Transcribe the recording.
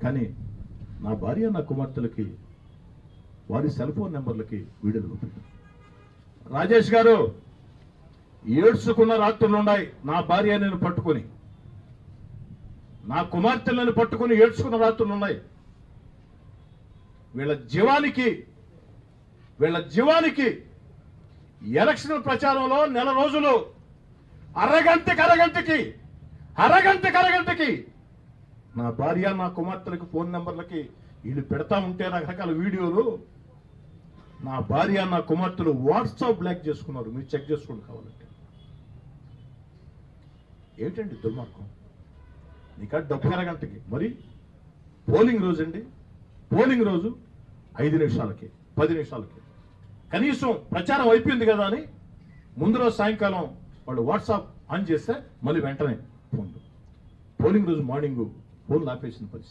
కానీ నా భార్య నా కుమార్తెలకి వారి సెల్ ఫోన్ నెంబర్లకి వీడియోలు పంపించారు. రాజేష్ గారు ఏడ్చుకున్న రాత్రులున్నాయి. నా భార్య నేను పట్టుకొని, నా కుమార్తెలను పట్టుకుని ఏడ్చుకున్న రాత్రులున్నాయి. వీళ్ళ జీవానికి ఎలక్షన్ ప్రచారంలో నెల రోజులు అరగంటకి నా భార్య నా కుమార్తెలకి ఫోన్ నెంబర్లకి వీళ్ళు పెడతా ఉంటే రకరకాల వీడియోలు. నా భార్య నా కుమార్తెలు వాట్సాప్ బ్లాక్ చేసుకున్నారు. మీరు చెక్ చేసుకోండి కావాలంటే. ఏంటండి దుర్మార్గం? నీకా డబ్బు అరగంటకి, మరి పోలింగ్ రోజు అండి, పోలింగ్ రోజు 5 నిమిషాలకి 10 నిమిషాలకి కనీసం ప్రచారం అయిపోయింది కదా అని ముందు రోజు సాయంకాలం వాళ్ళు వాట్సాప్ ఆన్ చేస్తే మళ్ళీ వెంటనే ఫోన్లు. పోలింగ్ రోజు మార్నింగ్ ఫోన్లు ఆపేసిన పరిస్థితి.